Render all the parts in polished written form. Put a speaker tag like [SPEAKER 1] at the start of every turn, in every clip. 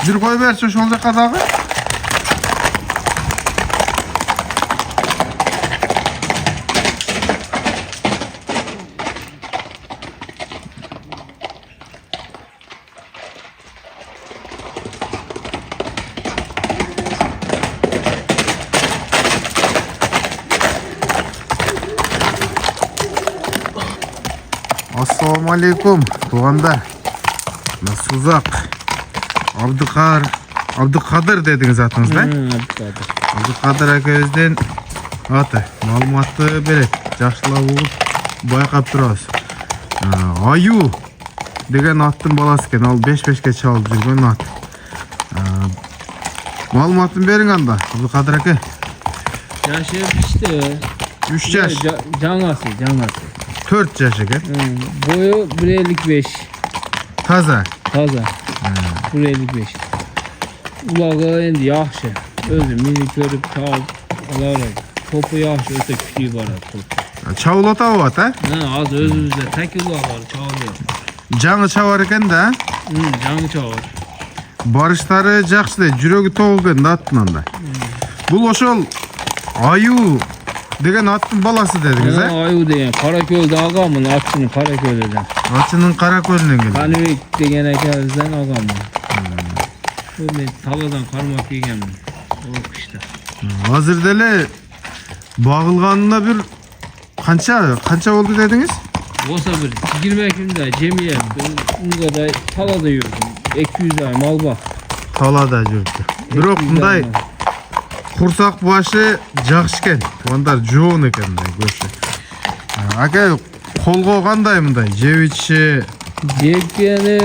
[SPEAKER 1] Bir koy berçi ошол жака дагы. Assalamu alaikum tuğanlar. Nasılsınız? Abdülkadir dediniz atınızda. Abdülkadir akabizden atı malumatı berek. Жақшылап olup bayqap turabız. Ayu деген аттың баласы екен. Ал 5-5ке чалып жүрген ат. Малуматын бериң анда, Абдülkadir aka.
[SPEAKER 2] Yaşı işte.
[SPEAKER 1] 3 yaş.
[SPEAKER 2] Жаңасы.
[SPEAKER 1] 4 yaş ekan.
[SPEAKER 2] Boyu 1.55.
[SPEAKER 1] Taza.
[SPEAKER 2] 1.55. Ulağı endi yaxşı. Özü meni görüp çalıp alarım. Topu yaxşı, öte küçüğü var top.
[SPEAKER 1] Çavulata o at ha?
[SPEAKER 2] Az özümüzde tek ulağı var, çalıyor.
[SPEAKER 1] Жаңы çavar eken de.
[SPEAKER 2] Жаңы çalıyor.
[SPEAKER 1] Barışları жақсы да, жүрегі тоғылген да аттың анда. Бұл ошол Аю деген аттың баласы дедіңіз, ha?
[SPEAKER 2] Аю деген Karaköl'de ağamın, atçının Karaköl'den.
[SPEAKER 1] Atçının Karaköl'ünden geldi.
[SPEAKER 2] Kanıvek degen ekemizden ağamın. Şöyle taladan karmak yegenmin. O kışta.
[SPEAKER 1] Hazır dele bağılganına bir kança oldu dediniz?
[SPEAKER 2] Olsa bir 20 Ekim'de cemiye bunu kadar talada yürüdüm. 200 ay mal bak.
[SPEAKER 1] Talada жүрді. Бирок мындай курсак башы жакшы экен. Тугандар жоон экен мындай көшү. Ака колго кандай мындай жеп ичиши?
[SPEAKER 2] Жепкени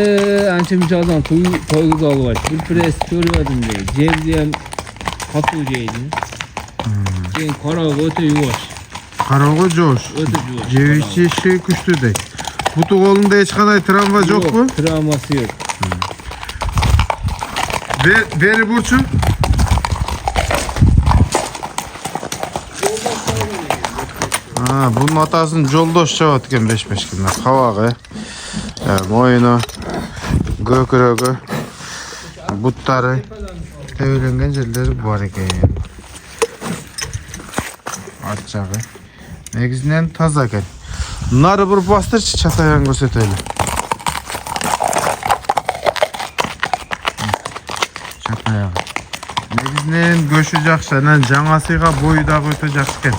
[SPEAKER 2] анча мынча адам тойгуза албайт. Бир пресс көрбөдүм дейт. Жебди эм катуу жейди. Кийин карагы өтө юваш.
[SPEAKER 1] Кароого жоош.
[SPEAKER 2] Өтө юваш.
[SPEAKER 1] Жеп ичиши күчтүү дейт. Буту колунда эч кандай травма жокпу?
[SPEAKER 2] Травмасы жок.
[SPEAKER 1] Beri burçun. Bunun atasının joldoş çabat eken 5-5 günde. Kavağı, moyunu, gökürögü, butları, tevilengen jelleri var eken. Atçağı. Negizinden taza eken. Narı bir bastırçı çatayan göstetelim. Негизинен көшү жакшы, анан жаңасыга бою дагы өтө жакшы экен.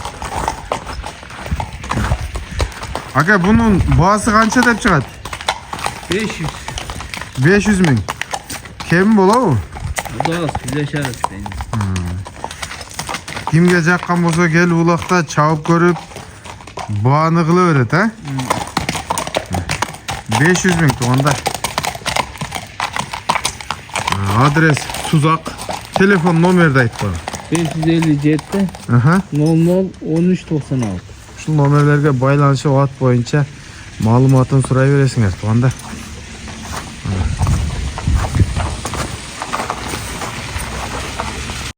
[SPEAKER 1] Ака, бунун баасы канча деп чыгат?
[SPEAKER 2] 500.
[SPEAKER 1] 500 миң. Кем болобу?
[SPEAKER 2] Дагы сүйлөшөбүз дейм.
[SPEAKER 1] Кимге жаккан болсо келип улакта чабып көрүп, бааны кыла берет, ha? 500 миң тугандар. Адрес Tuzak. Telefon nomeri de ayt bana.
[SPEAKER 2] 557 00 13 96.
[SPEAKER 1] Şu nomerlerge baylanışı o at boyunca malumatını soray veresingler tuğanda.